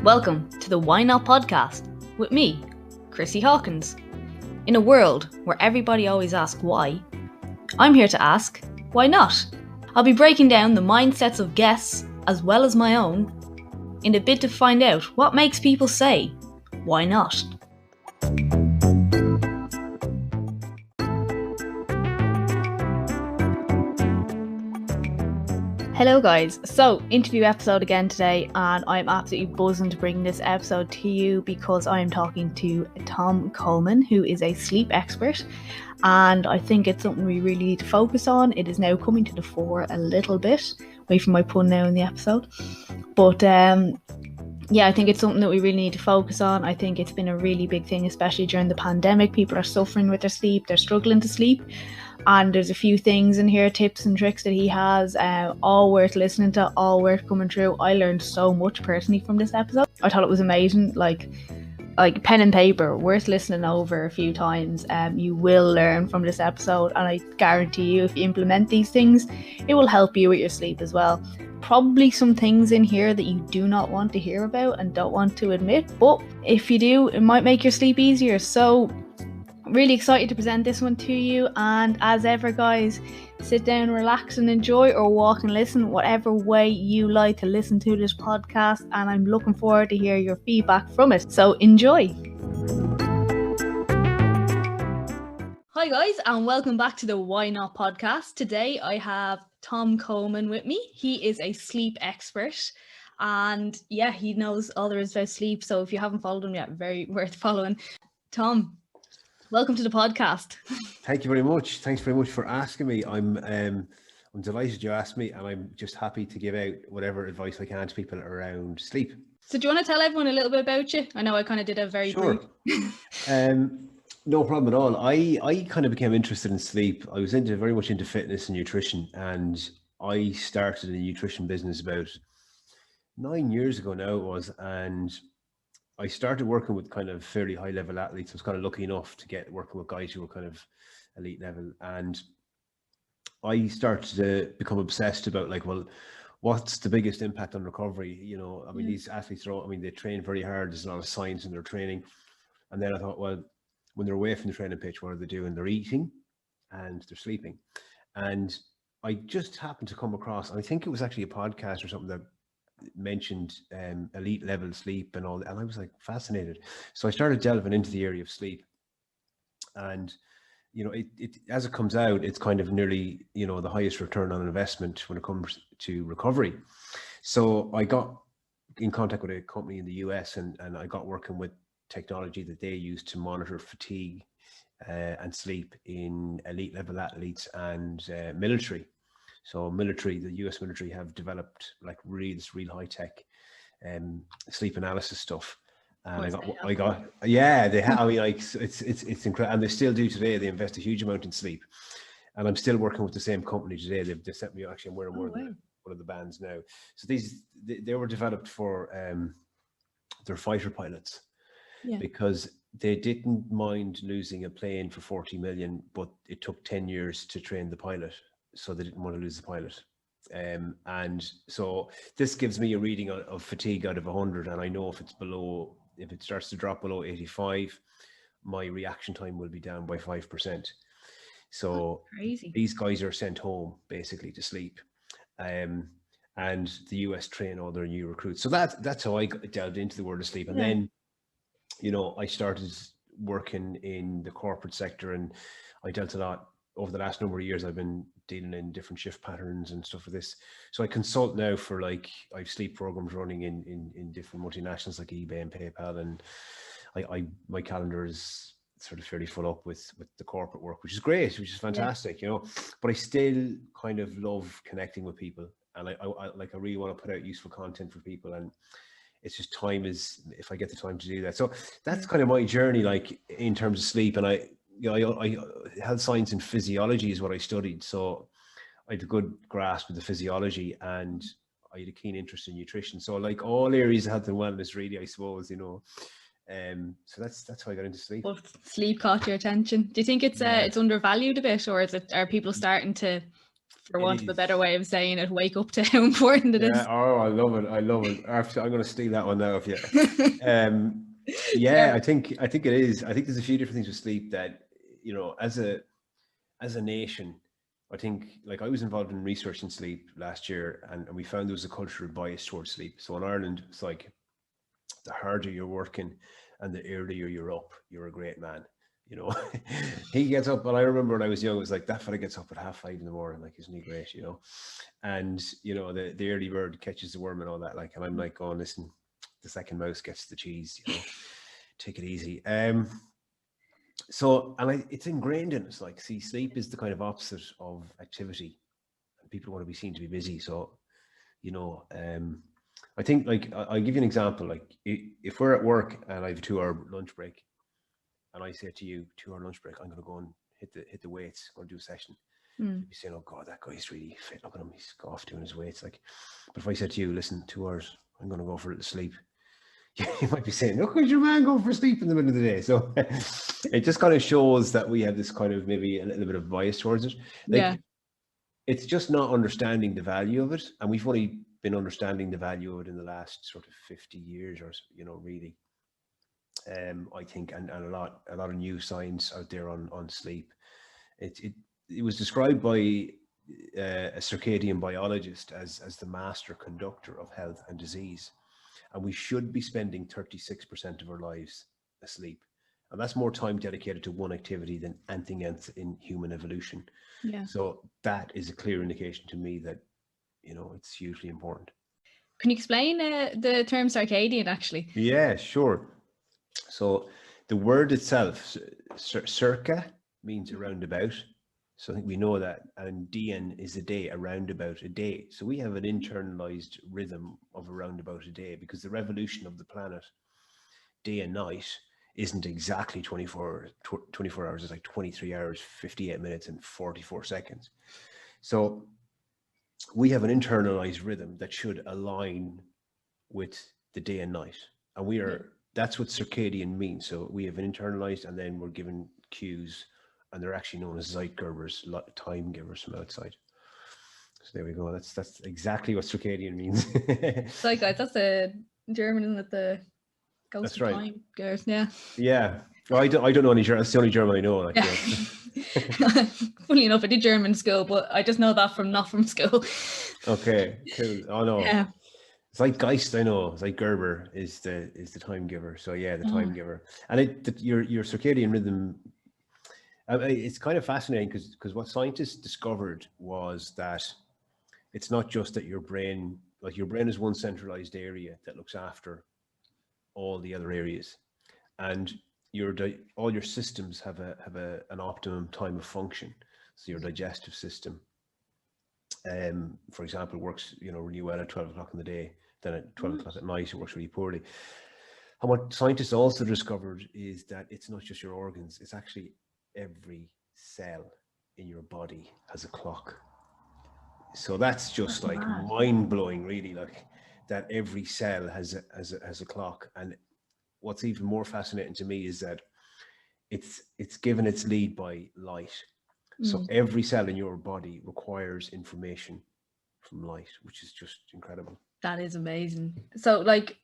Welcome to the Why Not podcast with me, Chrissy Hawkins. In a world where everybody always asks why, I'm here to ask, why not? I'll be breaking down the mindsets of guests as well as my own in a bid to find out what makes people say, why not? Hello guys, so interview episode again today, and I'm absolutely buzzing to bring this episode to you because I am talking to Tom Coleman, who is a sleep expert, and I think it's something we really need to focus on. It is now coming to the fore a little bit, away from my pun now in the episode, but yeah, I think it's something that we really need to focus on. I think it's been a really big thing, especially during the pandemic. People are suffering with their sleep, they're struggling to sleep. And there's a few things in here, tips and tricks that he has, all worth listening to, all worth coming through. I learned so much personally from this episode. I thought it was amazing, like pen and paper, worth listening over a few times. You will learn from this episode, and I guarantee you if you implement these things, it will help you with your sleep as well. Probably some things in here that you do not want to hear about and don't want to admit, but if you do, it might make your sleep easier. So really excited to present this one to you, and as ever guys, sit down, relax and enjoy, or walk and listen, whatever way you like to listen to this podcast, and I'm looking forward to hear your feedback from it, so enjoy. Hi guys, and welcome back to the Why Not podcast. Today I have Tom Coleman with me. He is a sleep expert, and yeah, he knows all there is about sleep, so if you haven't followed him yet, very worth following. Tom, welcome to the podcast. Thank you very much. Thanks very much for asking me. I'm delighted you asked me, and I'm just happy to give out whatever advice I can to people around sleep. So do you want to tell everyone a little bit about you? I know I kind of did a very brief. No problem at all. I kind of became interested in sleep. I was very much into fitness and nutrition, and I started a nutrition business about 9 years ago now it was, and I started working with kind of fairly high level athletes. I was kind of lucky enough to get working with guys who were kind of elite level. And I started to become obsessed about like, well, what's the biggest impact on recovery? You know, I mean, these athletes they train very hard. There's a lot of science in their training. And then I thought, well, when they're away from the training pitch, what are they doing? They're eating and they're sleeping. And I just happened to come across, I think it was actually a podcast or something that mentioned elite level sleep and all, and I was like fascinated. So I started delving into the area of sleep, and you know, it as it comes out, it's kind of nearly, you know, the highest return on investment when it comes to recovery. So I got in contact with a company in the US, and I got working with technology that they use to monitor fatigue and sleep in elite level athletes and military. So military, the US military have developed like this real high tech sleep analysis stuff. And I got, yeah, they have, I mean, like it's incredible. And they still do today. They invest a huge amount in sleep. And I'm still working with the same company today. They've sent me, actually I'm wearing one of the bands now. So they were developed for their fighter pilots, because they didn't mind losing a plane for 40 million, but it took 10 years to train the pilot. So they didn't want to lose the pilot. And so this gives me a reading of fatigue out of 100. And I know if it starts to drop below 85, my reaction time will be down by 5%. So these guys are sent home basically to sleep. And the US train all their new recruits. So that's how I delved into the world of sleep. And then, you know, I started working in the corporate sector, and I dealt a lot over the last number of years. I've been dealing in different shift patterns and stuff like this. So I consult now for like, I have sleep programs running in different multinationals like eBay and PayPal. And my calendar is sort of fairly full up with the corporate work, which is great, which is fantastic, you know, but I still kind of love connecting with people. And I really want to put out useful content for people. And it's just if I get the time to do that. So that's kind of my journey, like in terms of sleep. And I health science and physiology is what I studied. So I had a good grasp of the physiology, and I had a keen interest in nutrition. So like all areas of health and wellness, really, I suppose, you know. So that's how I got into sleep. Well, sleep caught your attention. Do you think it's undervalued a bit, or are people starting to for It want of a is. better way of saying it, wake up to how important it Yeah. is. Oh, I love it. I love it. Actually, I'm going to steal that one now of you. Yeah, Yeah. I think it is. I think there's a few different things with sleep that, as a nation, I think, like, I was involved in research in sleep last year, and we found there was a cultural bias towards sleep. So in Ireland, it's like, the harder you're working and the earlier you're up, you're a great man. You know, he gets up. Well, I remember when I was young, it was like, that fella gets up at 5:30 in the morning. Like, isn't he great? And the early bird catches the worm and all that. Like, and I'm like, oh, listen, the second mouse gets the cheese. Take it easy. It's ingrained in us. Like, see, sleep is the kind of opposite of activity, and people want to be seen to be busy. So, I think, like, I'll give you an example. Like, if we're at work and I have a 2-hour lunch break, and I say to you, 2-hour lunch break, I'm going to go and hit the weights or do a session. You'd be saying, oh God, that guy's really fit. Look at him, he's off doing his weights. Like, but if I said to you, listen, 2 hours, I'm going to go for a little sleep, you might be saying, look, where's your man going for sleep in the middle of the day? So it just kind of shows that we have this kind of, maybe a little bit of bias towards it. Yeah. Like, it's just not understanding the value of it. And we've only been understanding the value of it in the last sort of 50 years or, really. I think, and a lot of new science out there on sleep. It was described by a circadian biologist as the master conductor of health and disease, and we should be spending 36% of our lives asleep, and that's more time dedicated to one activity than anything else in human evolution. Yeah. So that is a clear indication to me that it's hugely important. Can you explain the term circadian actually? Yeah, sure. So the word itself, circa, means around about. So I think we know that. And dian is a day, around about a day. So we have an internalized rhythm of around about a day, because the revolution of the planet, day and night, isn't exactly 24 hours. It's like 23 hours, 58 minutes and 44 seconds. So we have an internalized rhythm that should align with the day and night. And that's what circadian means. So we have an internalized, and then we're given cues, and they're actually known as Zeitgebers, time givers from outside. So there we go. That's exactly what circadian means. Zeitgeist, that's a German, isn't it? The ghost That's of right. time girls. Yeah. Yeah. Well, I don't know any German. That's the only German I know. Like, Yeah. Funny enough, I did German school, but I just know that not from school. Okay, cool. Oh no. Yeah. Zeitgeist, I know. Zeitgerber is the time giver. So yeah, the time giver. And your circadian rhythm. It's kind of fascinating, because what scientists discovered was that it's not just that your brain is one centralized area that looks after all the other areas, and all your systems have an optimum time of function. So your digestive system, for example, works really well at 12 o'clock in the day. Then at 12 o'clock at night, it works really poorly. And what scientists also discovered is that it's not just your organs; it's actually every cell in your body has a clock. So that's just like mind blowing, really. Like, that every cell has a clock. And what's even more fascinating to me is that it's given its lead by light. So every cell in your body requires information from light, which is just incredible. That is amazing. So, like,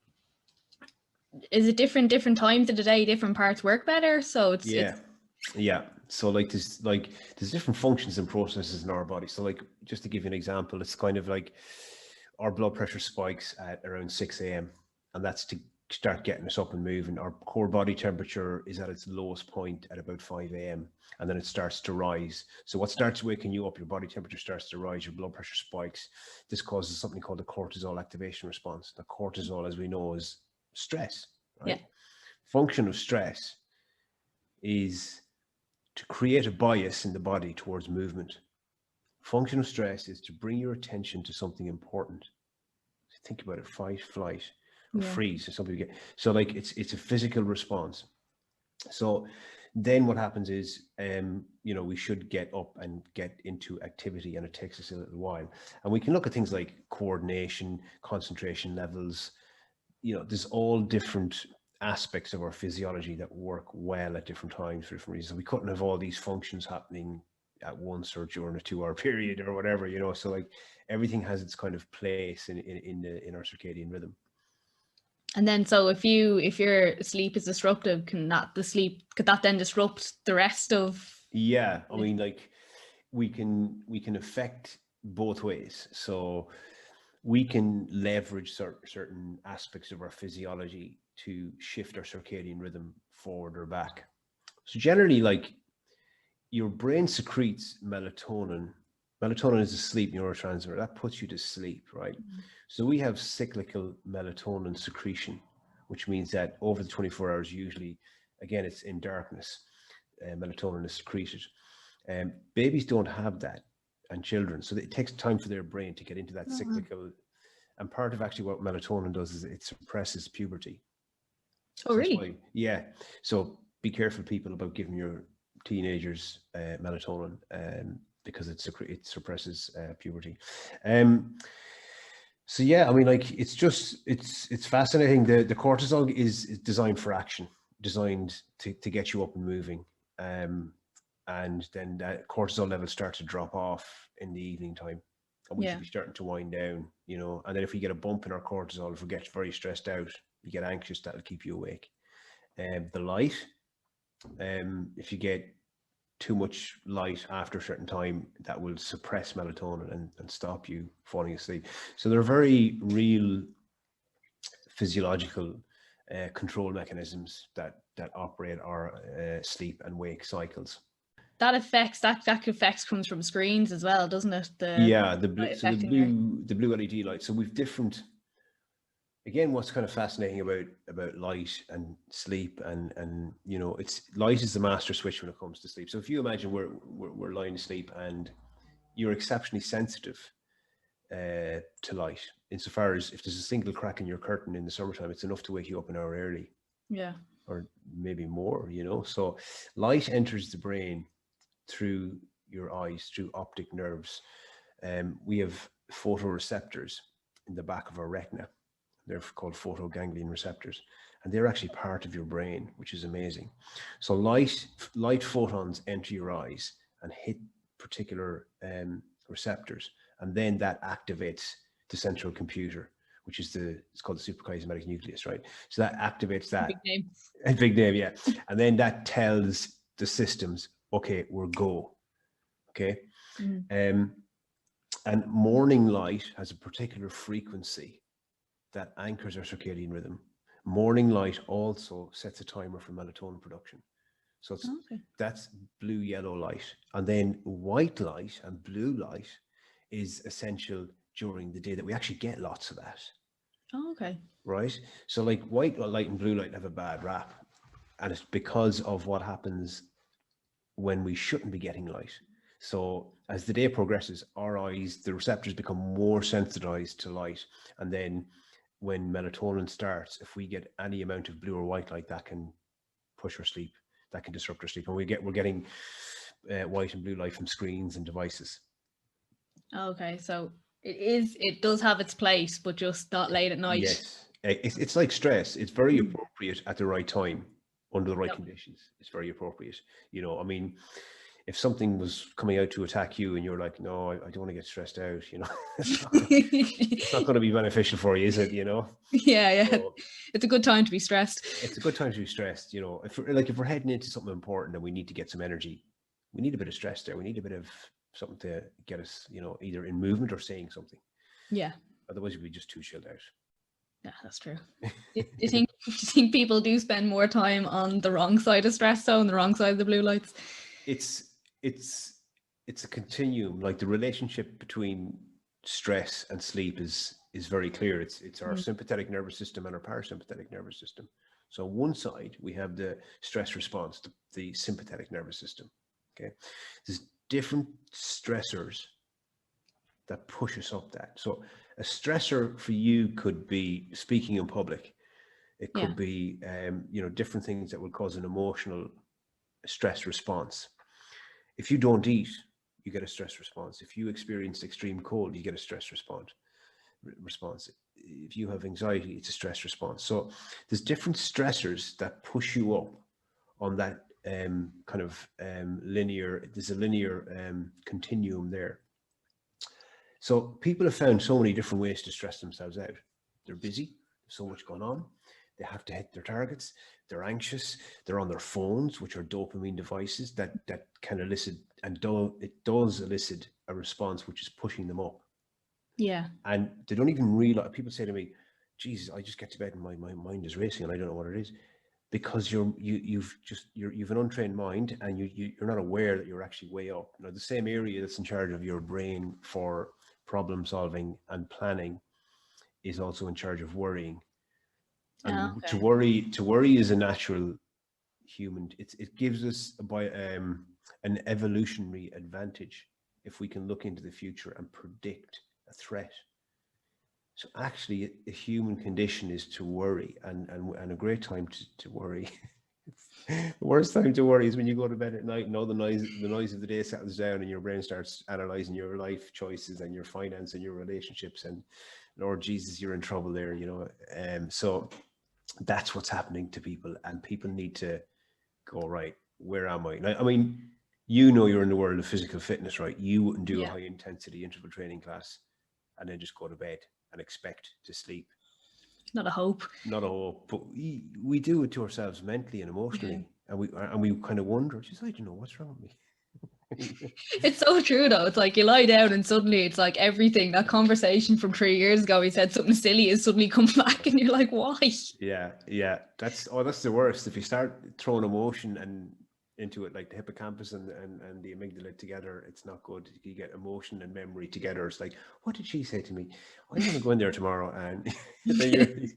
is it different times of the day, different parts work better? So it's yeah. So there's different functions and processes in our body. So, like, just to give you an example, it's kind of like our blood pressure spikes at around 6 a.m. and that's to start getting us up and moving. Our core body temperature is at its lowest point at about 5 a.m. and then it starts to rise. So what starts waking you up, your body temperature starts to rise, your blood pressure spikes. This causes something called the cortisol activation response. The cortisol, as we know, is stress, right? Yeah. Function of stress is to create a bias in the body towards movement. Function of stress is to bring your attention to something important. Think about it: fight, flight, or freeze. Or something you get. So, like, it's a physical response. So then what happens is, we should get up and get into activity, and it takes us a little while. And we can look at things like coordination, concentration levels. There's all different aspects of our physiology that work well at different times for different reasons. We couldn't have all these functions happening at once or during a 2 hour period or whatever, you know. So like everything has its kind of place in our circadian rhythm. And then, so if your sleep is disruptive, could that then disrupt the rest of? Yeah, I mean, like we can affect both ways. So we can leverage certain aspects of our physiology to shift our circadian rhythm forward or back. So generally, like your brain secretes melatonin. Melatonin is a sleep neurotransmitter that puts you to sleep, right? So we have cyclical melatonin secretion, which means that over the 24 hours, usually, again, it's in darkness, melatonin is secreted. Babies don't have that, and children. So it takes time for their brain to get into that cyclical. And part of actually what melatonin does is it suppresses puberty. Oh, So really? that's why, yeah. So be careful, people, about giving your teenagers melatonin because it suppresses puberty. So yeah, I mean, like it's fascinating. The cortisol is designed for action, designed to get you up and moving. And then that cortisol levels start to drop off in the evening time, and we should be starting to wind down, you know. And then if we get a bump in our cortisol, if we get very stressed out, you get anxious, that'll keep you awake. The light, if you get too much light after a certain time, that will suppress melatonin and stop you falling asleep. So they're very real physiological control mechanisms that operate our sleep and wake cycles. That effects comes from screens as well, doesn't it? The blue LED light. So we've different. Again, what's kind of fascinating about light and sleep, and you know, it's light is the master switch when it comes to sleep. So if you imagine we're lying asleep and you're exceptionally sensitive to light, insofar as if there's a single crack in your curtain in the summertime, it's enough to wake you up an hour early. Yeah. Or maybe more, you know. So light enters the brain through your eyes, through optic nerves. We have photoreceptors in the back of our retina. They're called photoganglion receptors, and they're actually part of your brain, which is amazing. So light photons enter your eyes and hit particular receptors, and then that activates the central computer, which is it's called the suprachiasmatic nucleus, right? So that activates that. Big name. A big name, yeah. And then that tells the systems, okay, we're go. Okay. And morning light has a particular frequency that anchors our circadian rhythm. Morning light also sets a timer for melatonin production. So that's blue, yellow light. And then white light and blue light is essential during the day, that we actually get lots of that. Oh, okay. Right? So like white light and blue light have a bad rap. And it's because of what happens when we shouldn't be getting light. So as the day progresses, our eyes, the receptors become more sensitized to light. And then when melatonin starts, if we get any amount of blue or white light, that can push our sleep, that can disrupt our sleep. And we're getting white and blue light from screens and devices. Okay, so it does have its place, but just not late at night. Yes, it's like stress. It's very appropriate at the right time, under the right conditions. It's very appropriate. You know, I mean, if something was coming out to attack you and you're like, no, I don't want to get stressed out, you know, it's not going to be beneficial for you, is it? You know? Yeah. So, it's a good time to be stressed. It's a good time to be stressed. You know, if we're heading into something important and we need to get some energy, we need a bit of stress there. We need a bit of something to get us, you know, either in movement or saying something. Yeah. Otherwise, we'd be just too chilled out. Yeah, that's true. Do you think people do spend more time on the wrong side of stress, though, on the wrong side of the blue lights? It's a continuum. Like the relationship between stress and sleep is very clear. It's our sympathetic nervous system and our parasympathetic nervous system. So on one side we have the stress response, the sympathetic nervous system. Okay, there's different stressors that push us up that. So a stressor for you could be speaking in public. It could be you know, different things that would cause an emotional stress response. If you don't eat, you get a stress response. If you experience extreme cold, you get a stress response. If you have anxiety, it's a stress response. So there's different stressors that push you up on that kind of linear, there's a linear continuum there. So people have found so many different ways to stress themselves out. They're busy, there's so much going on. They have to hit their targets. They're anxious. They're on their phones, which are dopamine devices that can elicit, and it does elicit a response which is pushing them up. Yeah. And they don't even realize. People say to me, "Jesus, I just get to bed and my mind is racing and I don't know what it is," because you've an untrained mind and you're not aware that you're actually way up. Now, the same area that's in charge of your brain for problem solving and planning is also in charge of worrying. And Okay. to worry is a natural human. It gives us an evolutionary advantage if we can look into the future and predict a threat. So actually, a human condition is to worry, and a great time to worry. The worst time to worry is when you go to bed at night and all the noise of the day settles down and your brain starts analyzing your life choices and your finance and your relationships, and Lord Jesus, you're in trouble there, you know. So that's what's happening to people, and people need to go, right, where am I? Now, I mean, you know, you're in the world of physical fitness, right? You wouldn't do a high intensity interval training class and then just go to bed and expect to sleep. Not a hope. Not a hope, but we do it to ourselves mentally and emotionally, and we kind of wonder, just, I don't know what's wrong with me. It's so true though. It's like you lie down and suddenly it's like everything, that conversation from 3 years ago, he said something silly, is suddenly come back and you're like, why? Yeah. That's the worst. If you start throwing emotion and into it, like the hippocampus and the amygdala together, it's not good. You get emotion and memory together. It's like, what did she say to me? I'm going to go in there tomorrow, and then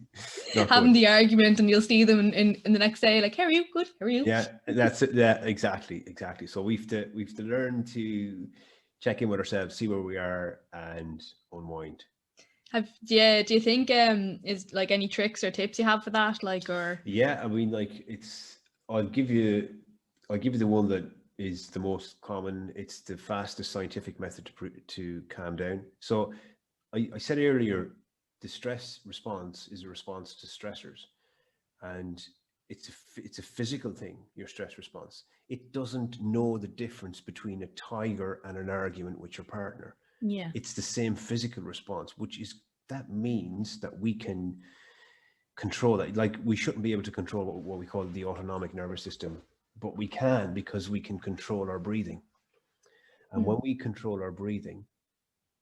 you're having the argument, and you'll see them in the next day, like, how are you? Good. How are you? Yeah, that's it. Yeah, exactly. So we've to learn to check in with ourselves, see where we are, and unwind. Do you think is like any tricks or tips you have for that, like, or? Yeah, I mean, like, I'll give you the one that is the most common. It's the fastest scientific method to calm down. So I said earlier, the stress response is a response to stressors, and it's a physical thing, your stress response. It doesn't know the difference between a tiger and an argument with your partner. Yeah. It's the same physical response, that means that we can control that. Like, we shouldn't be able to control what we call the autonomic nervous system, but we can, because we can control our breathing. And when we control our breathing,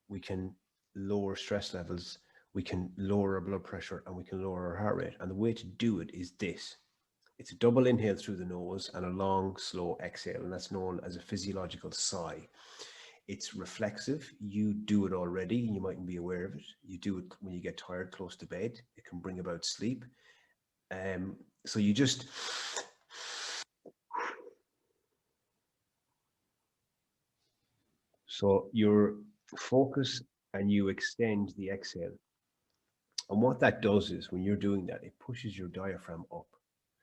we can lower stress levels, we can lower our blood pressure, and we can lower our heart rate. And the way to do it is this. It's a double inhale through the nose and a long, slow exhale, and that's known as a physiological sigh. It's reflexive. You do it already, and you mightn't be aware of it. You do it when you get tired close to bed. It can bring about sleep. So you just... So you focus and you extend the exhale. And what that does is, when you're doing that, it pushes your diaphragm up.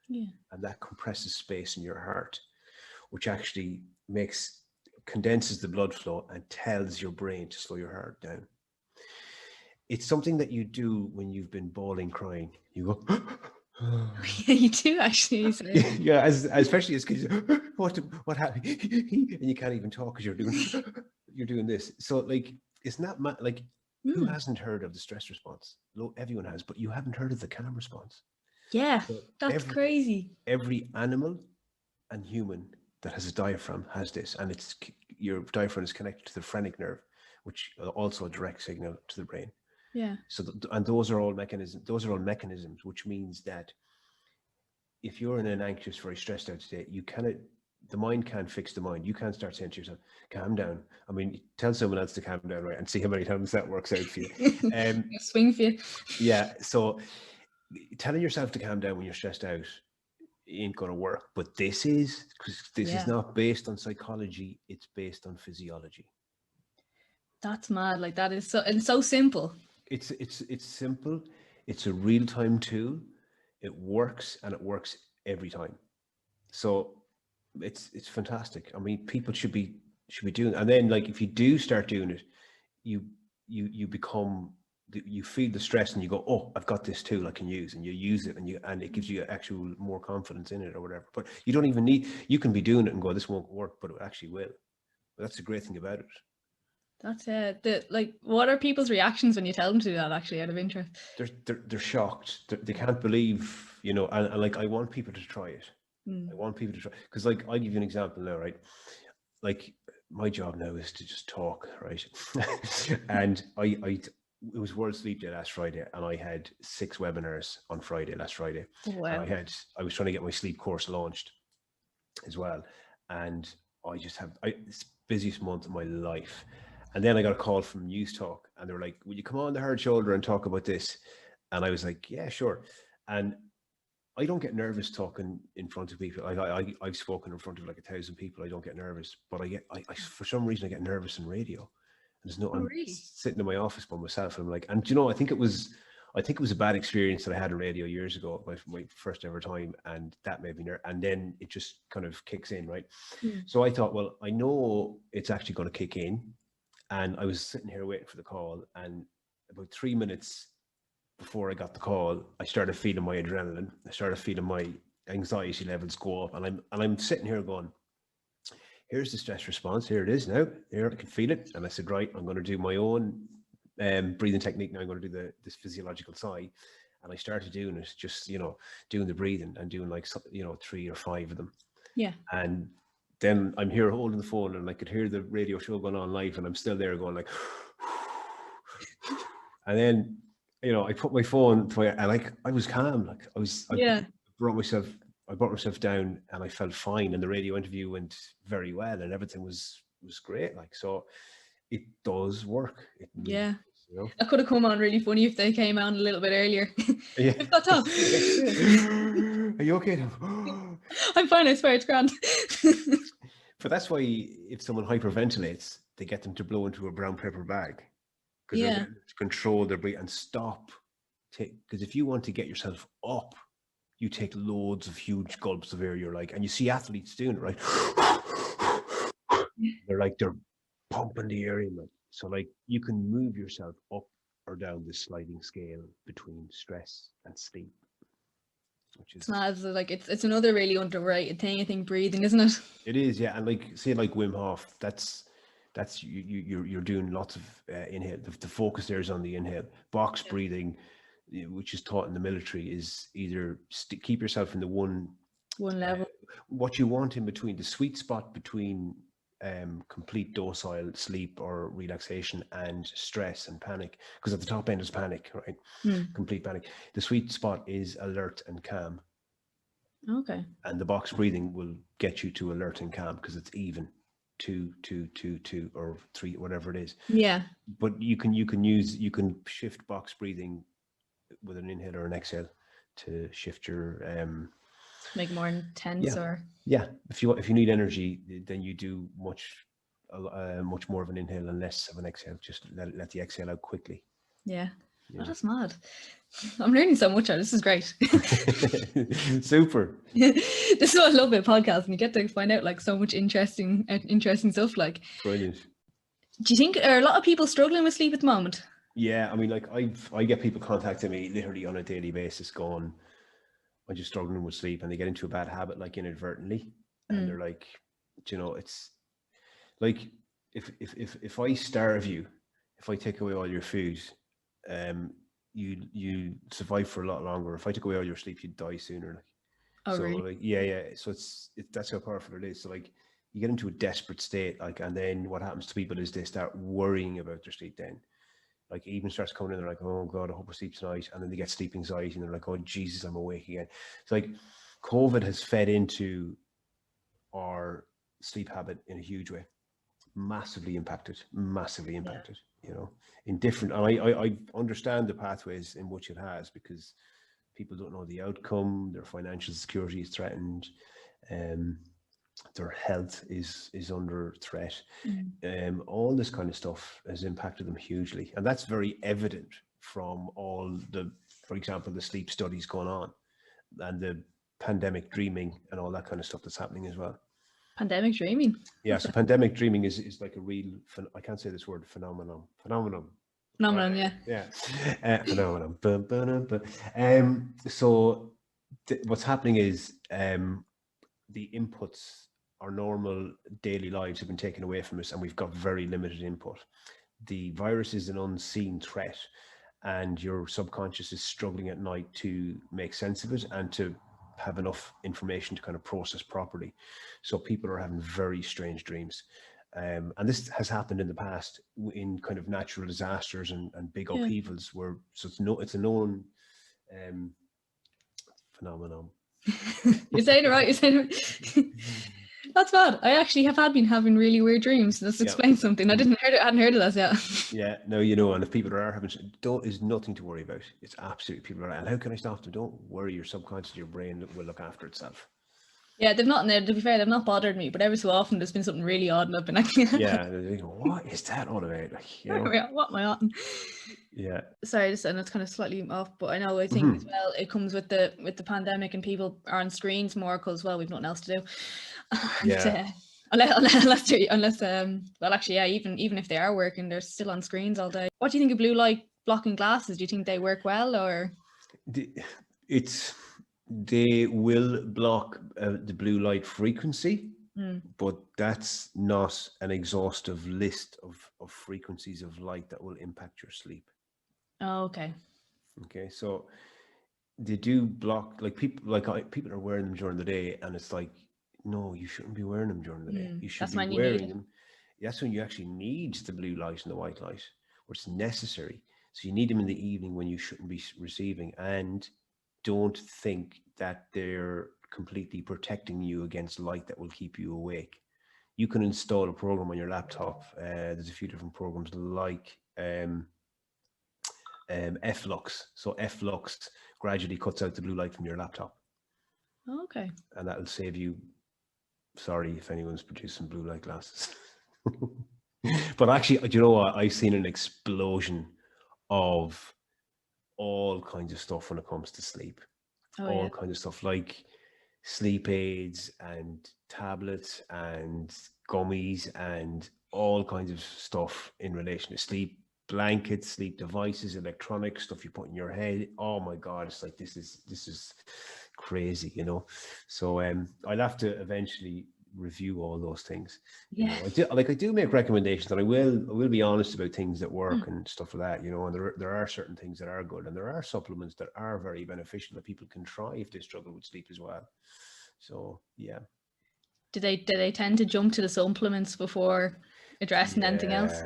Yeah. And that compresses space in your heart, which actually condenses the blood flow and tells your brain to slow your heart down. It's something that you do when you've been bawling, crying. You go, Yeah, you do actually. yeah, especially as kids, what happened? And you can't even talk because you're doing this. So, like, it's not like, who hasn't heard of the stress response? Everyone has, but you haven't heard of the calm response. Yeah, so that's crazy. Every animal and human that has a diaphragm has this, and your diaphragm is connected to the phrenic nerve, which also a direct signal to the brain. Yeah. So, and those are all mechanisms, which means that if you're in an anxious, very stressed out state, the mind can't fix the mind. You can't start saying to yourself, calm down. I mean, tell someone else to calm down, right? And see how many times that works out for you. Swing for you. Yeah. So telling yourself to calm down when you're stressed out ain't going to work. But this is not based on psychology. It's based on physiology. That's mad. Like, that is so simple. It's simple. It's a real-time tool. It works, and it works every time. So it's fantastic. I mean, people should be doing it. And then, like, if you do start doing it, you become you feel the stress and you go, oh, I've got this tool I can use, and you use it, and it gives you actual more confidence in it or whatever. But you don't even need, you can be doing it and go, this won't work, but it actually will. But that's the great thing about it. That's what are people's reactions when you tell them to do that, actually, out of interest? They're shocked. They can't believe, you know, and like, I want people to try it. I want people to try, because like, I'll give you an example now, right? Like, my job now is to just talk, right? And it was World Sleep Day last Friday, and I had 6 webinars on last Friday. Wow. And I was trying to get my sleep course launched as well. And I just have it's the busiest month of my life. And then I got a call from News Talk, and they were like, will you come on the Hard Shoulder and talk about this? And I was like, yeah, sure. And I don't get nervous talking in front of people. I've spoken in front of like 1,000 people. I don't get nervous, but I for some reason I get nervous in radio. And I'm really? sitting in my office by myself, and I'm like, and you know, I think it was a bad experience that I had in radio years ago, my first ever time, and that made me nervous. And then it just kind of kicks in, right? So I thought, well, I know it's actually going to kick in, and I was sitting here waiting for the call, and about 3 minutes before I got the call, I started feeling my adrenaline. I started feeling my anxiety levels go up, and I'm sitting here going, here's the stress response. Here it is now. Here, I can feel it. And I said, right, I'm going to do my own breathing technique now. I'm going to do this physiological sigh. And I started doing it, just, you know, doing the breathing and doing like, you know, 3 or 5 of them. Yeah. And then I'm here holding the phone, and I could hear the radio show going on live, and I'm still there going like, and then, you know, I put my phone to and like, I was calm. Like I brought myself down, and I felt fine. And the radio interview went very well, and everything was great. Like, so it does work. It really does, you know? That could have come on really funny if they came on a little bit earlier. Yeah. We've got Tom. Are you okay? I'm fine, I swear, it's grand. But that's why if someone hyperventilates, they get them to blow into a brown paper bag, because they're getting to control their breath and stop. Because if you want to get yourself up, you take loads of huge gulps of air. You're like, and you see athletes doing it, right? They're pumping the air in. Like, so like, you can move yourself up or down this sliding scale between stress and sleep. Which is, it's not like it's another really underrated thing, I think, breathing, isn't it? It is, yeah. And like, say like Wim Hof, that's you're doing lots of inhale. The focus there is on the inhale. Box breathing, which is taught in the military, is either keep yourself in the one level. What you want in between, the sweet spot between complete docile sleep or relaxation and stress and panic, because at the top end is panic, right? Complete panic. The sweet spot is alert and calm. Okay. And the box breathing will get you to alert and calm, because it's even 2, 2, 2, 2, or 3, whatever it is. Yeah. But you can shift box breathing with an inhale or an exhale to shift your make more intense. If you need energy, then you do much more of an inhale and less of an exhale. Just let the exhale out quickly. Yeah. Oh, that's mad. I'm learning so much. This is great. Super. This is what I love about podcasts, and you get to find out like so much interesting stuff. Like, brilliant. Do you think are a lot of people struggling with sleep at the moment? Yeah, I mean, like I get people contacting me literally on a daily basis going, I'm just struggling with sleep, and they get into a bad habit, like inadvertently, and they're like, you know, it's like if I starve you, if I take away all your food, you survive for a lot longer. If I took away all your sleep, you'd die sooner. Like, oh, so really? Like, yeah. So that's how powerful it is. So like, you get into a desperate state, like, and then what happens to people is they start worrying about their sleep. Then, like, even starts coming in, they're like, oh God, I hope I sleep tonight, and then they get sleep anxiety, and they're like, oh Jesus, I'm awake again. It's like COVID has fed into our sleep habit in a huge way. Massively impacted, you know, in different, and I understand the pathways in which it has, because people don't know the outcome, their financial security is threatened, their health is under threat. All this kind of stuff has impacted them hugely, and that's very evident from all the, for example, the sleep studies going on, and the pandemic dreaming and all that kind of stuff that's happening as well. Pandemic dreaming. Yeah, so pandemic dreaming is like a real, I can't say this word, phenomenon. Phenomenon, yeah. Phenomenon. So what's happening is the inputs, our normal daily lives have been taken away from us, and we've got very limited input. The virus is an unseen threat, and your subconscious is struggling at night to make sense of it and to have enough information to kind of process properly. So people are having very strange dreams. And this has happened in the past in kind of natural disasters and big Yeah. upheavals where, so it's a known phenomenon. You're saying it right. You're saying it. That's bad. I actually have been having really weird dreams. This explains something. I hadn't heard of that yet. Yeah, no, and if people are having, is nothing to worry about. It's absolutely, people are, and how can I stop them? Don't worry, your subconscious, your brain will look after itself. Yeah, they've not, to be fair, they've not bothered me, but every so often there's been something really odd and I've been like, yeah, they go, what is that all about? Like, you know? What am I on? Yeah. Sorry, and it's kind of slightly off, but I think as well it comes with the pandemic and people are on screens more because, well, we've nothing else to do. Yeah. Unless well, actually, yeah, even if they are working, they're still on screens all day. What do you think of blue light blocking glasses? Do you think they work well, or? They will block the blue light frequency, but that's not an exhaustive list of frequencies of light that will impact your sleep. Oh, okay. Okay, so they do block, like people are wearing them during the day, and it's like, no, you shouldn't be wearing them during the day. You should be wearing them. That's when you actually need the blue light and the white light, where it's necessary. So you need them in the evening when you shouldn't be receiving, and don't think that they're completely protecting you against light that will keep you awake. You can install a program on your laptop. There's a few different programs like F-Lux. So F-Lux gradually cuts out the blue light from your laptop. Okay. And that will save you. Sorry if anyone's producing blue light glasses. But actually, do you know what? I've seen an explosion of all kinds of stuff when it comes to sleep. All kinds of stuff like sleep aids and tablets and gummies and all kinds of stuff in relation to sleep. Blankets, sleep devices, electronic stuff you put in your head. Oh my God, it's like this is crazy, you know. So I'll have to eventually review all those things. Yeah. You know, I do make recommendations, and I will be honest about things that work and stuff like that, you know, and there are certain things that are good, and there are supplements that are very beneficial that people can try if they struggle with sleep as well. So yeah. Do they tend to jump to the supplements before addressing anything else?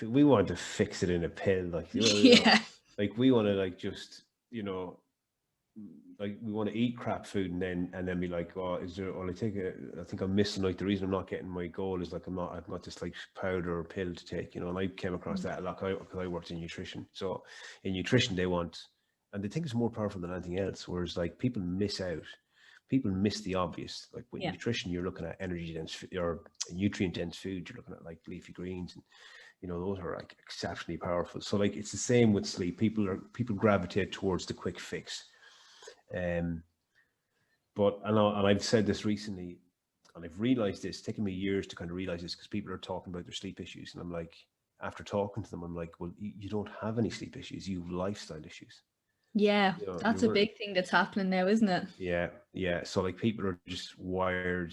We want to fix it in a pill, like like we want to like just, you know, like we want to eat crap food and then be like, oh, is there? Well, I think I'm missing, like, the reason I'm not getting my goal is like I've got this like powder or pill to take, you know. And I came across that a lot because I worked in nutrition. So in nutrition they want, and they think it's more powerful than anything else. Whereas like people miss the obvious. Like with nutrition, you're looking at energy dense or nutrient dense food. You're looking at like leafy greens, and you know, those are like exceptionally powerful. So like it's the same with sleep. People gravitate towards the quick fix. But and I've said this recently, and I've realized this, taken me years to kind of realize this, because people are talking about their sleep issues, and I'm like, after talking to them, I'm like, well, you don't have any sleep issues, you have lifestyle issues. Yeah, you know, that's a big thing that's happening now, isn't it? Yeah. So like people are just wired,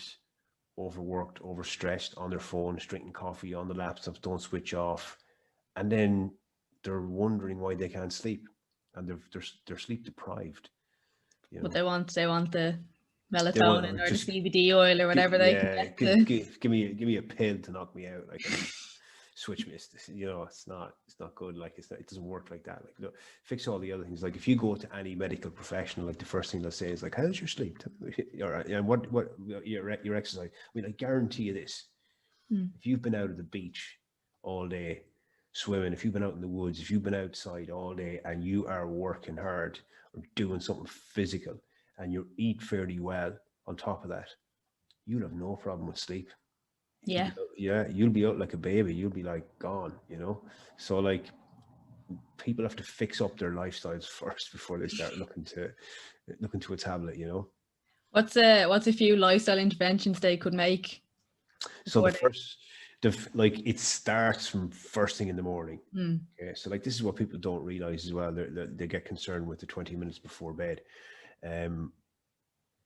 overworked, overstressed, on their phones, drinking coffee, on the laptops, don't switch off, and then they're wondering why they can't sleep, and they're sleep deprived. You know? But they want the melatonin or the CBD oil or whatever they can get. Give me a pill to knock me out. Like, switch me. You know, it's not good. Like it doesn't work like that. Like, look, fix all the other things. Like if you go to any medical professional, like the first thing they'll say is like, how's your sleep? And what your exercise? I mean, I guarantee you this. If you've been out at the beach all day swimming, if you've been out in the woods, if you've been outside all day and you are working hard or doing something physical and you eat fairly well on top of that, you'll have no problem with sleep. You'll be out like a baby. You'll be like gone, you know. So like people have to fix up their lifestyles first before they start looking to a tablet, you know. What's a few lifestyle interventions they could make? So like it starts from first thing in the morning. Mm. Okay, so like this is what people don't realize as well. They get concerned with the 20 minutes before bed.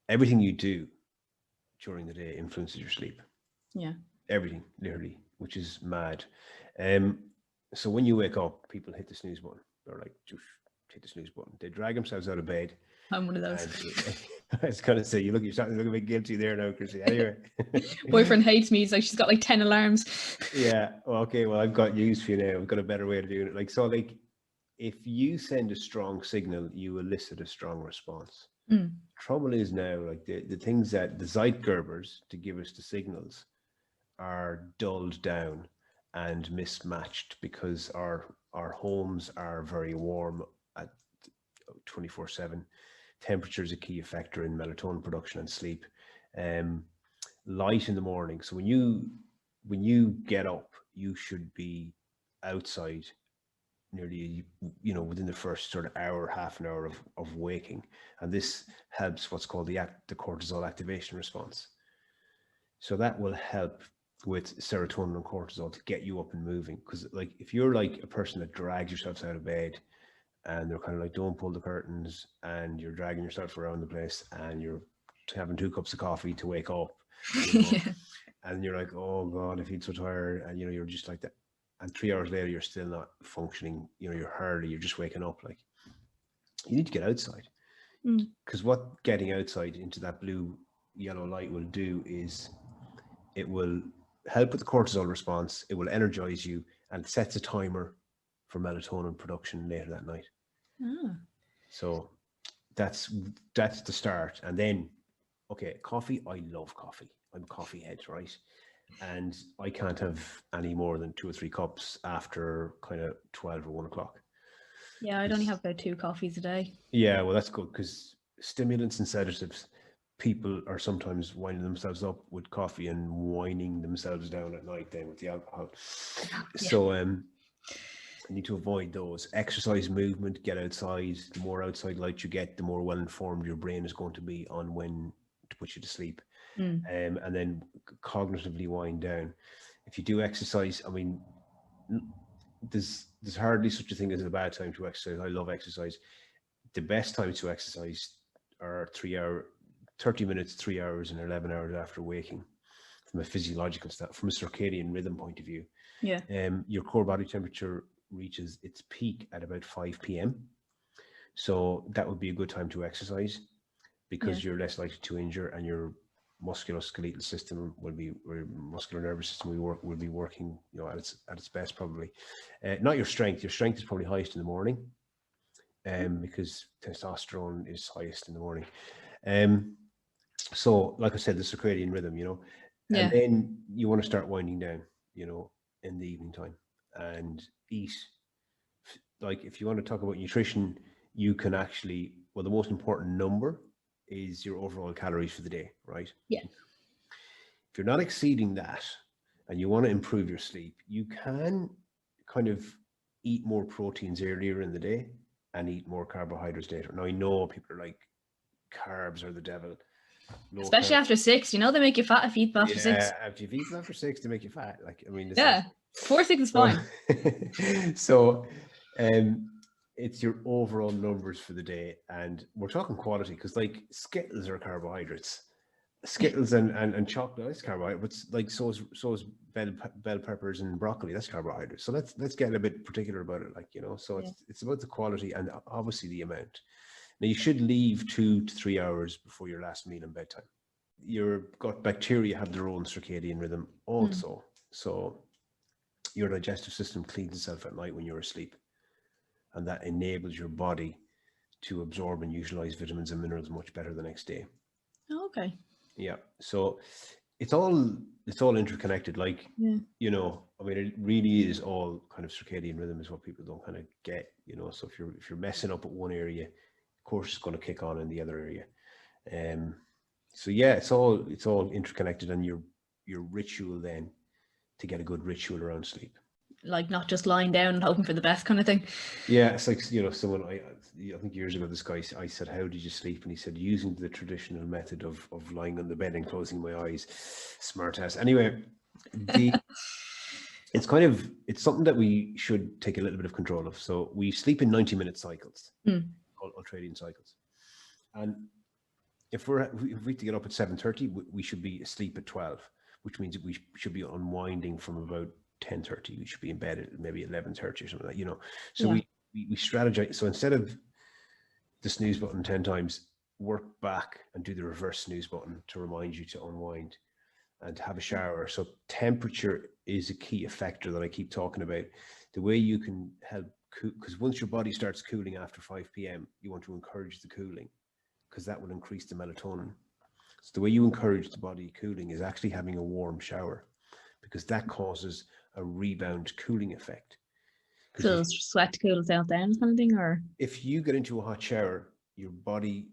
Everything you do during the day influences your sleep. Yeah. Everything, literally, which is mad. So when you wake up, people hit the snooze button. They're like, "Just hit the snooze button." They drag themselves out of bed. I'm one of those. And I was gonna say, you're starting to look a bit guilty there now, Chrissy. Anyway, Boyfriend hates me. He's like, she's got like 10 alarms. Yeah. Well, okay. Well, I've got news for you now. I've got a better way of doing it. Like, so, like, if you send a strong signal, you elicit a strong response. Mm. Trouble is now, like the things that the Zeitgebers to give us the signals are dulled down and mismatched because our homes are very warm at 24/7. Temperature is a key factor in melatonin production and sleep. Light in the morning. So when you get up, you should be outside nearly, within the first sort of hour, half an hour of waking. And this helps what's called the cortisol activation response. So that will help with serotonin and cortisol to get you up and moving. Because like if you're like a person that drags yourself out of bed and they're kind of like, don't pull the curtains, and you're dragging yourself around the place and you're having 2 cups of coffee to wake up, Yeah. and you're like, oh God, I feel so tired. And, you're just like that. And 3 hours later, you're still not functioning. You're hardly, you're just waking up. Like, you need to get outside. Because what getting outside into that blue, yellow light will do is it will help with the cortisol response. It will energize you and it sets a timer for melatonin production later that night. So that's the start. And then, okay, coffee. I love coffee. I'm a coffee head, right? And I can't have any more than 2 or 3 cups after kind of 12 or 1 o'clock. Yeah, I'd only have about 2 coffees a day. Yeah, well, that's good because stimulants and sedatives, people are sometimes winding themselves up with coffee and winding themselves down at night then with the alcohol. Yeah. So I need to avoid those. Exercise, movement, get outside. The more outside light you get, the more well-informed your brain is going to be on when to put you to sleep. And then cognitively wind down. If you do exercise, I mean, there's hardly such a thing as a bad time to exercise. I love exercise. The best times to exercise are 30 minutes, 3 hours, and 11 hours after waking, from a physiological from a circadian rhythm point of view. Yeah. Your core body temperature reaches its peak at about 5 p.m. So that would be a good time to exercise because you're less likely to injure, and your musculoskeletal system muscular nervous system will be working, at its best probably. Not your strength. Your strength is probably highest in the morning, because testosterone is highest in the morning. So like I said, the circadian rhythm, and then you want to start winding down, in the evening time, and eat. Like if you want to talk about nutrition, you can actually, well, the most important number is your overall calories for the day, right? Yeah. If you're not exceeding that and you want to improve your sleep, you can kind of eat more proteins earlier in the day and eat more carbohydrates later. Now I know people are like, carbs are the devil. Especially after 6, they make you fat if you eat after 6. Yeah, after you eat after 6, they make you fat. Like, I mean, before 6 is fine. So, it's your overall numbers for the day, and we're talking quality because, like, Skittles are carbohydrates. Skittles and chocolate is carbohydrates. Like, so is bell peppers and broccoli. That's carbohydrates. So let's get a bit particular about it. Like, so it's about the quality and obviously the amount. Now, you should leave 2 to 3 hours before your last meal and bedtime. Your gut bacteria have their own circadian rhythm also. So your digestive system cleans itself at night when you're asleep. And that enables your body to absorb and utilize vitamins and minerals much better the next day. Oh, okay. Yeah. So it's all interconnected. Like, I mean, it really is all kind of circadian rhythm is what people don't kind of get, So if you're messing up at one area, of course it's going to kick on in the other area. So yeah, it's all interconnected, and your ritual then to get a good ritual around sleep. Like not just lying down and hoping for the best kind of thing. Yeah, it's like, someone, I think years ago, this guy, I said, how did you sleep? And he said, using the traditional method of lying on the bed and closing my eyes. Smart ass. Anyway, it's something that we should take a little bit of control of. So we sleep in 90-minute cycles, called ultradian cycles. And if we have to get up at 7:30, we should be asleep at 12, which means that we should be unwinding from about 10:30. We should be in bed at maybe 11:30 or something like that, So we strategize. So instead of the snooze button 10 times, work back and do the reverse snooze button to remind you to unwind and have a shower. So temperature is a key factor that I keep talking about. The way you can help, because once your body starts cooling after 5 p.m., you want to encourage the cooling, because that will increase the melatonin. So the way you encourage the body cooling is actually having a warm shower, because that causes a rebound cooling effect. So sweat cools out down kind of thing, or? If you get into a hot shower, your body,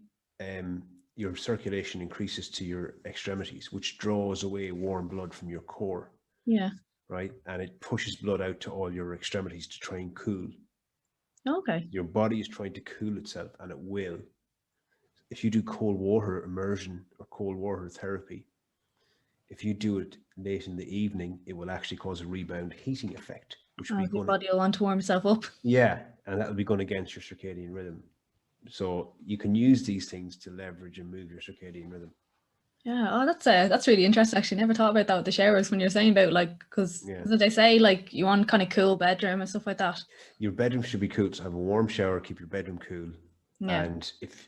your circulation increases to your extremities, which draws away warm blood from your core. Yeah. Right? And it pushes blood out to all your extremities to try and cool. Okay. Your body is trying to cool itself, and it will. If you do cold water immersion or cold water therapy, if you do it late in the evening, it will actually cause a rebound heating effect, which will be your body will want to warm itself up. Yeah, and that will be going against your circadian rhythm. So you can use these things to leverage and move your circadian rhythm. Yeah, oh, that's really interesting. Actually, never thought about that with the showers when you're saying about because they say you want kind of cool bedroom and stuff like that. Your bedroom should be cool. So have a warm shower, keep your bedroom cool. Yeah. And if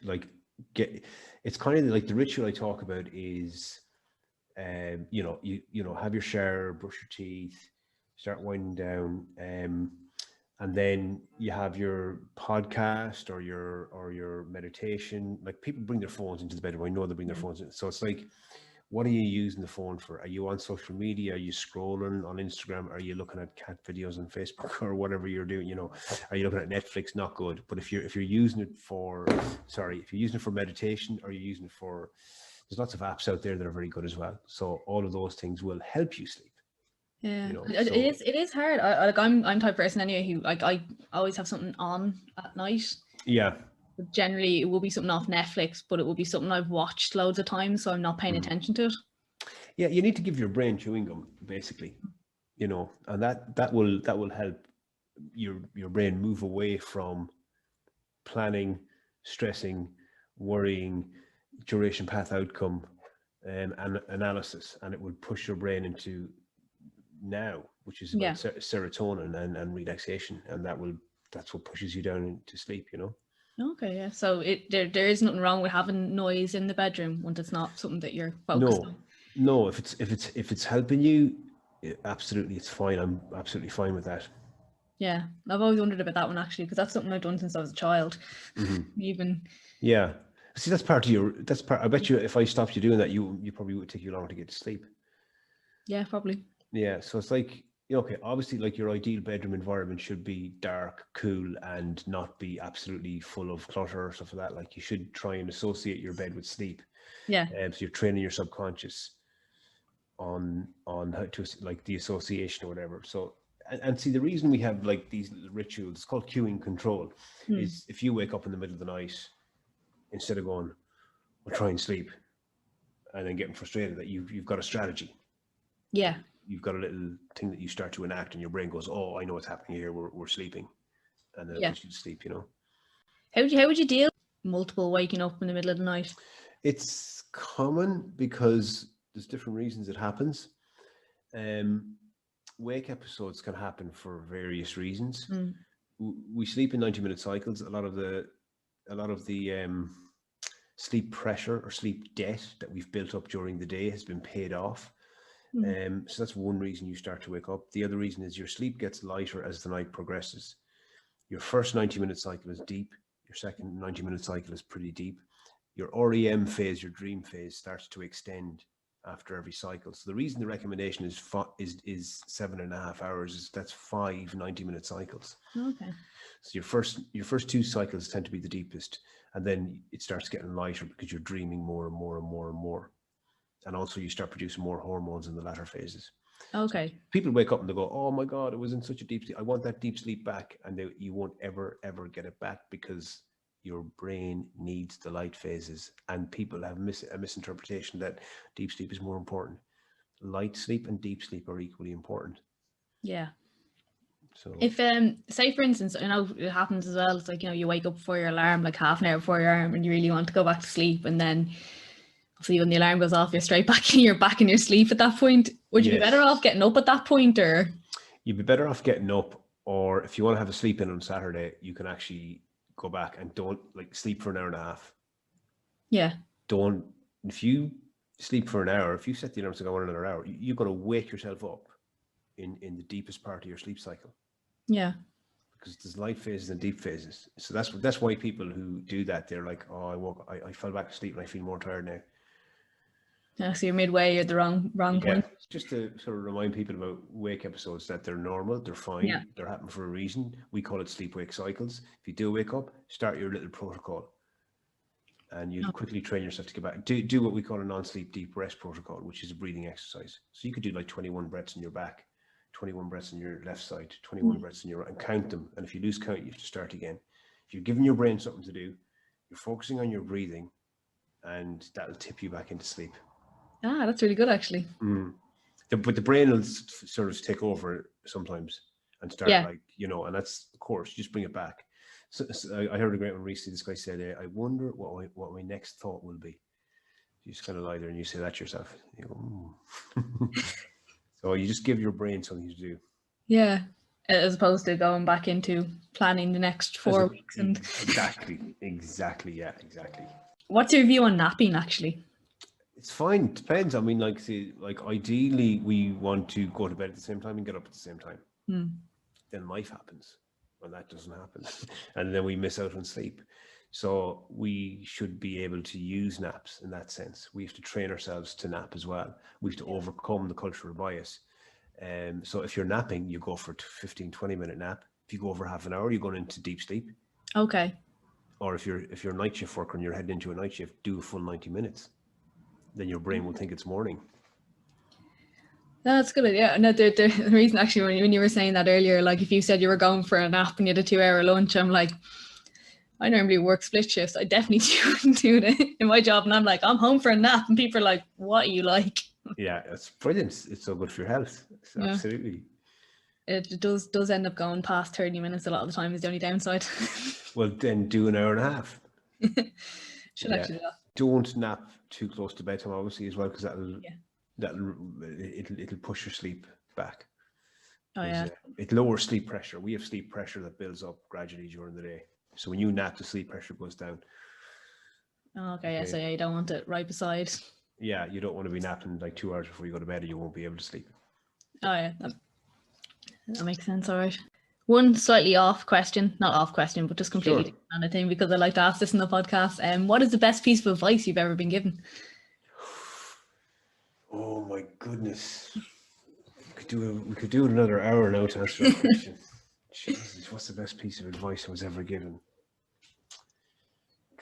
it's kind of like the ritual I talk about is, have your shower, brush your teeth, start winding down, and then you have your podcast or your meditation. Like, people bring their phones into the bedroom. I know they bring their phones in. So it's like, what are you using the phone for? Are you on social media? Are you scrolling on Instagram? Are you looking at cat videos on Facebook or whatever you're doing? Are you looking at Netflix? Not good. But if you're using it for meditation, or you're using it for, there's lots of apps out there that are very good as well. So all of those things will help you sleep. Yeah, it is hard. I'm the type of person anyway who I always have something on at night. Yeah. But generally, it will be something off Netflix, but it will be something I've watched loads of times, so I'm not paying attention to it. Yeah, you need to give your brain chewing gum, basically, and that will help your brain move away from planning, stressing, worrying, duration path outcome, and analysis, and it will push your brain into now, which is about serotonin and relaxation, and that's what pushes you down into sleep. Okay, yeah. So there is nothing wrong with having noise in the bedroom when it's not something that you're focused on. No, if it's helping you, absolutely, it's fine. I'm absolutely fine with that. Yeah, I've always wondered about that one, actually, because that's something I've done since I was a child. Yeah. See, that's part. I bet you if I stopped you doing that, you probably would take you longer to get to sleep. Yeah, probably. Yeah, so it's like, okay, obviously, like, your ideal bedroom environment should be dark, cool, and not be absolutely full of clutter or stuff like that. Like, you should try and associate your bed with sleep. Yeah. So you're training your subconscious on how to, like, the association or whatever. So, and see, the reason we have like these rituals, it's called cueing control, is if you wake up in the middle of the night, instead of going, "I'll try and sleep," and then getting frustrated, that you've got a strategy. Yeah. You've got a little thing that you start to enact, and your brain goes, "Oh, I know what's happening here. We're sleeping," and then it puts you to sleep. How would you deal with multiple waking up in the middle of the night? It's common because there's different reasons it happens. Wake episodes can happen for various reasons. We sleep in 90-minute cycles. A lot of the sleep pressure or sleep debt that we've built up during the day has been paid off. So that's one reason you start to wake up. The other reason is your sleep gets lighter as the night progresses. Your first 90-minute cycle is deep. Your second 90-minute cycle is pretty deep. Your REM phase, your dream phase, starts to extend after every cycle. So the reason the recommendation is 7.5 hours is that's 5 90-minute cycles. Okay. So your first 2 cycles tend to be the deepest, and then it starts getting lighter because you're dreaming more and more and more and more. And also you start producing more hormones in the latter phases. Okay. So people wake up and they go, "Oh my God, it was in such a deep sleep. I want that deep sleep back." And you won't ever get it back, because your brain needs the light phases. And people have a misinterpretation that deep sleep is more important. Light sleep and deep sleep are equally important. Yeah. So If say for instance, I know it happens as well, it's like, you know, you wake up before your alarm, like half an hour before your alarm, and you really want to go back to sleep, and then obviously when the alarm goes off, you're straight back in, you're back in your sleep at that point. Would you be better yes, off getting up at that point, or you'd be better off getting up, or if you want to have a sleep in on Saturday, you can actually go back and don't like sleep for an hour and a half. yeah. Don't, if you sleep for an hour, if you set the alarm to go on another hour, you've got to wake yourself up in the deepest part of your sleep cycle. Yeah. Because there's light phases and deep phases. So that's why people who do that, they're like, oh, I fell back asleep and I feel more tired now. Yeah, so you're midway, you're at the wrong Yeah, point. just to sort of remind people about wake episodes that they're normal, they're fine, Yeah. they're happening for a reason. We call it sleep-wake cycles. If you do wake up, start your little protocol, and you'll quickly train yourself to get back. Do what we call a non-sleep deep rest protocol, which is a breathing exercise. So you could do like 21 breaths in your back, 21 breaths in your left side, 21 breaths in your right, and count them. And if you lose count, you have to start again. If you're giving your brain something to do, you're focusing on your breathing, and that'll tip you back into sleep. Ah, that's really good, actually. But the brain will sort of take over sometimes and start like, you know, and that's, of course, just bring it back. So I heard a great one recently. This guy said, I wonder what my next thought will be. You just kind of lie there and you say that yourself. You go, So you just give your brain something to do. Yeah. As opposed to going back into planning the next 4 weeks. And exactly. Yeah, exactly. what's your view on napping, actually? It's fine. Depends. I mean, like, see, like ideally we want to go to bed at the same time and get up at the same time. Then life happens when that doesn't happen. And then we miss out on sleep. So we should be able to use naps in that sense. We have to train ourselves to nap as well. We have to overcome the cultural bias. So if you're napping, you go for a 15, 20-minute nap. If you go over half an hour, you're going into deep sleep. Okay. Or if you're a night shift worker and you're heading into a night shift, do a full 90 minutes. Then your brain will think it's morning. No, that's good. Yeah. No, the reason actually when you were saying that earlier, like if you said you were going for a nap and you had a 2-hour lunch, I'm like, I normally work split shifts. I definitely wouldn't do it in my job. And I'm like, I'm home for a nap. And people are like, what are you like? Yeah, it's brilliant. It's so good for your health. Yeah. Absolutely. It does end up going past 30 minutes a lot of the time is the only downside. Well, then do an hour and a half. Should actually do that. Don't nap too close to bedtime, obviously, as well, because it'll push your sleep back. Oh yeah. It lowers sleep pressure. We have sleep pressure that builds up gradually during the day. So when you nap, the sleep pressure goes down. Okay. Yeah. So yeah, you don't want it right beside. Yeah, you don't want to be napping like 2 hours before you go to bed, or you won't be able to sleep. Oh yeah, that makes sense. All right. One slightly off question, not off question, but just completely kind of thing, because I like to ask this in the podcast. What is the best piece of advice you've ever been given? Oh my goodness. We could do another hour now to answer that question. Jesus, what's the best piece of advice I was ever given?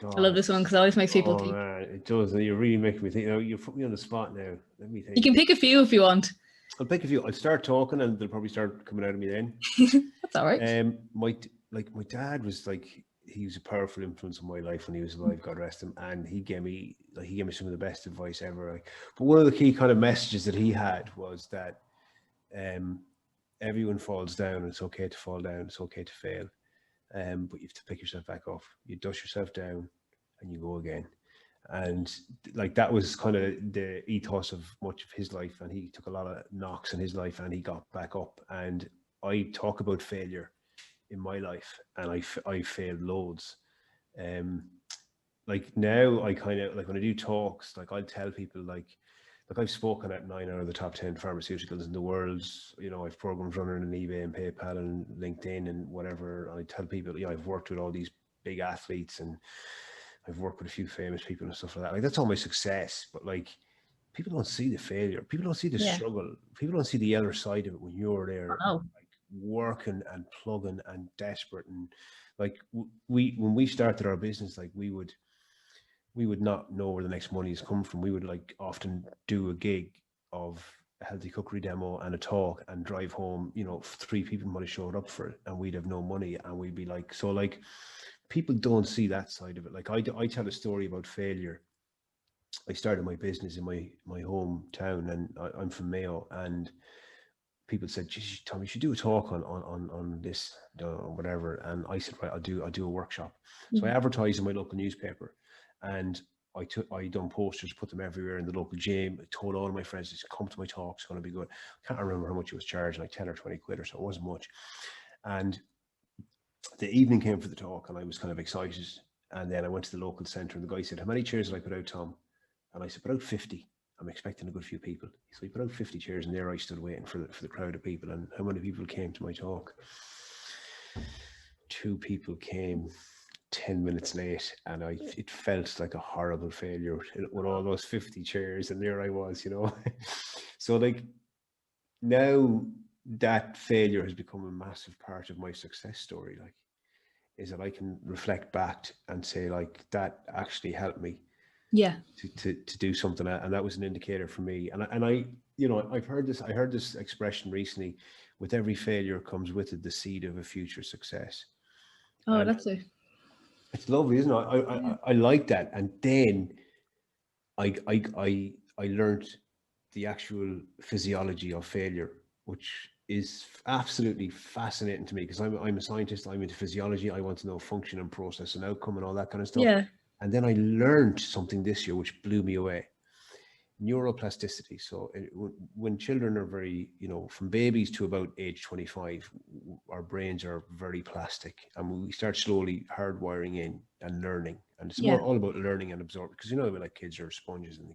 God. I love this one because it always makes people think. Man, it does. You're really making me think. You put me on the spot now. Let me think. You can pick a few if you want. I'll pick a few. I'll start talking, and they'll probably start coming out of me then. That's all right. My dad was like, he was a powerful influence on my life when he was alive. God rest him. And he gave me some of the best advice ever. But one of the key kind of messages that he had was that everyone falls down. And it's okay to fall down. It's okay to fail. But you have to pick yourself back up. You dust yourself down, and you go again. And like that was kind of the ethos of much of his life, and he took a lot of knocks in his life and he got back up. And I talk about failure in my life, and I failed loads. Like now I kind of like when I do talks, like I'll tell people like I've spoken at 9 out of the top 10 pharmaceuticals in the world. You know, I've programs running on eBay and PayPal and LinkedIn and whatever. I tell people, you know, I've worked with all these big athletes and I've worked with a few famous people and stuff like that. Like that's all my success, but like people don't see the failure. People don't see the struggle. People don't see the other side of it when you're there, like working and plugging and desperate. And like when we started our business, like we would not know where the next money is coming from. We would like often do a gig of a healthy cookery demo and a talk and drive home, you know, 3 people might have showed up for it and we'd have no money, and we'd be like, so like people don't see that side of it. Like I tell a story about failure. I started my business in my hometown, and I'm from Mayo, and people said, Tom, you should do a talk on this, whatever. And I said, right, I'll do a workshop. So I advertised in my local newspaper, and I done posters, put them everywhere in the local gym. I told all of my friends, just come to my talk, it's going to be good. I can't remember how much it was charging, like 10 or 20 quid or so. It wasn't much. And the evening came for the talk, and I was kind of excited. And then I went to the local centre, and the guy said, how many chairs did I put out, Tom? And I said, put out 50. I'm expecting a good few people. So he put out 50 chairs, and there I stood waiting for the crowd of people. And how many people came to my talk? 2 people came 10 minutes late, and it felt like a horrible failure with all those 50 chairs, and there I was, So like, now that failure has become a massive part of my success story, like, is that I can reflect back and say, like, that actually helped me to do something, and that was an indicator for me. And I I heard this expression recently: with every failure comes with it the seed of a future success. Oh, and that's it. It's lovely, isn't it? I like that. And then I learned the actual physiology of failure, which is absolutely fascinating to me, because I'm a scientist. I'm into physiology. I want to know function and process and outcome and all that kind of stuff. Yeah. And then I learned something this year which blew me away: neuroplasticity. So when children are very, from babies to about age 25, our brains are very plastic, and we start slowly hardwiring in and learning. And it's all about learning and absorbing, because like kids are sponges, and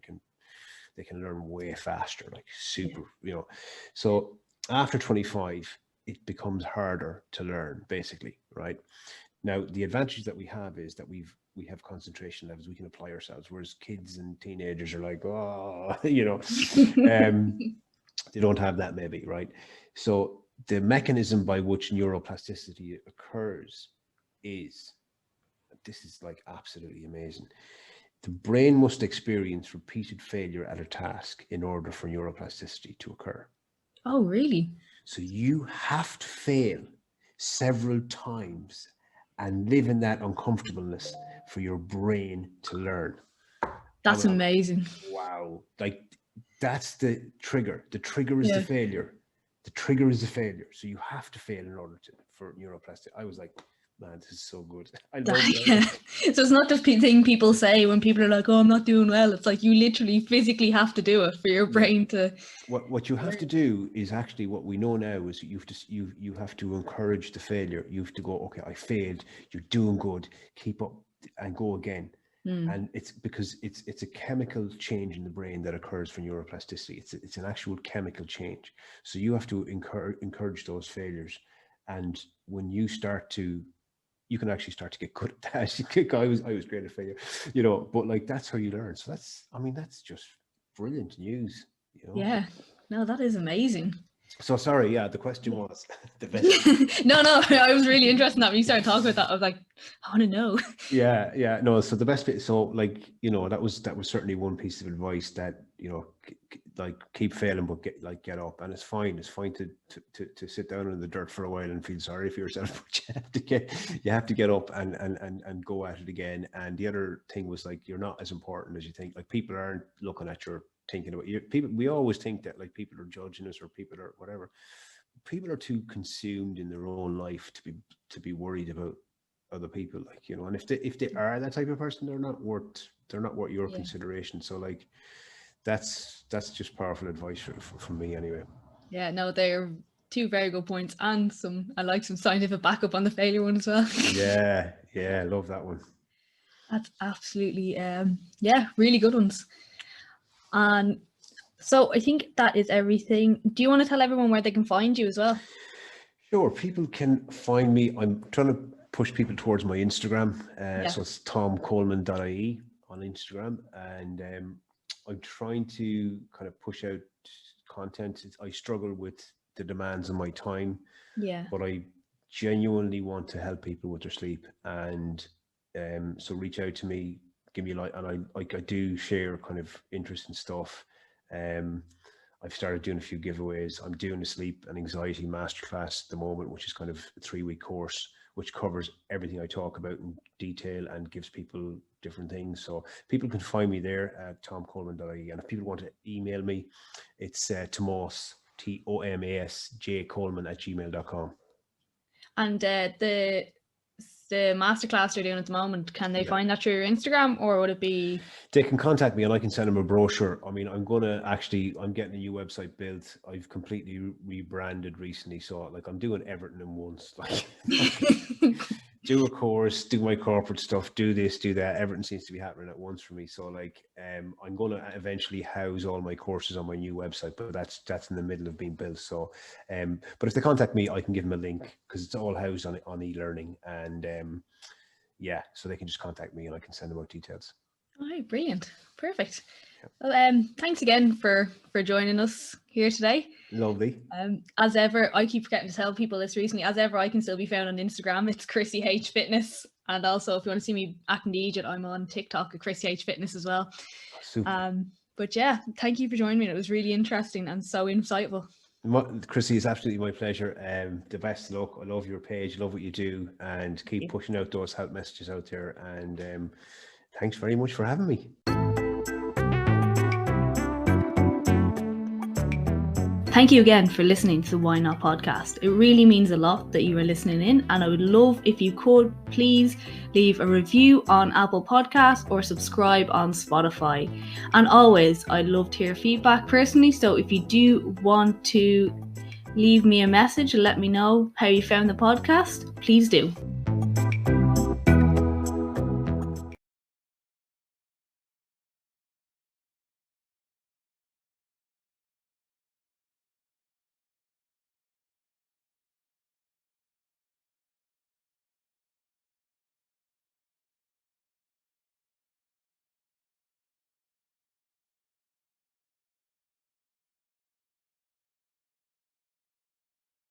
they can learn way faster, like super, So after 25, it becomes harder to learn, basically, right? Now, the advantage that we have is that we have concentration levels. We can apply ourselves, whereas kids and teenagers are like, they don't have that, maybe, right? So the mechanism by which neuroplasticity occurs is, this is like absolutely amazing. The brain must experience repeated failure at a task in order for neuroplasticity to occur. Oh, really? So you have to fail several times and live in that uncomfortableness for your brain to learn. That's amazing. Wow. Like, that's the trigger. The trigger is the failure. The trigger is the failure. So you have to fail in order for neuroplasticity. I was like, man, this is so good. I love that. So it's not just a thing people say when people are like, oh, I'm not doing well. It's like you literally physically have to do it for your brain to. What you have to do is, actually, what we know now is you have to encourage the failure. You have to go, okay, I failed. You're doing good. Keep up and go again. And it's because it's a chemical change in the brain that occurs for neuroplasticity. It's an actual chemical change. So you have to encourage those failures. And when you start to, you can actually start to get good at that. I was great at failure, but like, that's how you learn. So that's just brilliant news, Yeah, no, that is amazing. So sorry, the question was the best. No, I was really interested in that when you started talking about that. I was like, I want to know. No. So the best bit, so like, that was certainly one piece of advice, that like, keep failing, but get up. And it's fine to sit down in the dirt for a while and feel sorry for yourself, but you have to get up and go at it again. And the other thing was, like, you're not as important as you think. Like, people aren't looking at your thinking about you. People, we always think that, like, people are judging us, or people are whatever. People are too consumed in their own life to be worried about other people, like, and if they are that type of person, they're not worth your consideration. So, like, that's just powerful advice from me anyway. Yeah, no, they're two very good points, and I like some scientific backup on the failure one as well. Yeah, I love that one. That's absolutely really good ones. And so I think that is everything. Do you want to tell everyone where they can find you as well? Sure, people can find me. I'm trying to push people towards my Instagram. So it's tomcoleman.ie on Instagram. And I'm trying to kind of push out content. I struggle with the demands of my time. Yeah. But I genuinely want to help people with their sleep. And so reach out to me, give me and I do share kind of interesting stuff. I've started doing a few giveaways. I'm doing a sleep and anxiety masterclass at the moment, which is kind of a 3-week course, which covers everything I talk about in detail and gives people different things. So people can find me there at tomcoleman.ie. And if people want to email me, it's Tomas tomasjcoleman@gmail.com. And the masterclass you're doing at the moment, can they Yeah. find that through your Instagram, or would it be? They can contact me and I can send them a brochure. I mean, I'm getting a new website built. I've completely rebranded recently. So like I'm doing everything in once. Like do a course, do my corporate stuff, do this, do that. Everything seems to be happening at once for me. So like I'm going to eventually house all my courses on my new website, but that's in the middle of being built. So but if they contact me, I can give them a link because it's all housed on e-learning, and yeah, so they can just contact me and I can send them out details. Oh, brilliant. Perfect. Well, thanks again for joining us here today. Lovely. As ever, I keep forgetting to tell people this recently. As ever, I can still be found on Instagram. It's Chrissy H Fitness. And also, if you want to see me acting the Egypt, I'm on TikTok at Chrissy H Fitness as well. Super. But yeah, thank you for joining me. It was really interesting and so insightful. Chrissy, it's absolutely my pleasure. The best of luck. I love your page, love what you do, and keep pushing out those help messages out there. And thanks very much for having me. Thank you again for listening to the Why Not podcast. It really means a lot that you are listening in, and I would love if you could please leave a review on Apple Podcasts or subscribe on Spotify. And always, I'd love to hear feedback personally, so if you do want to leave me a message and let me know how you found the podcast, please do.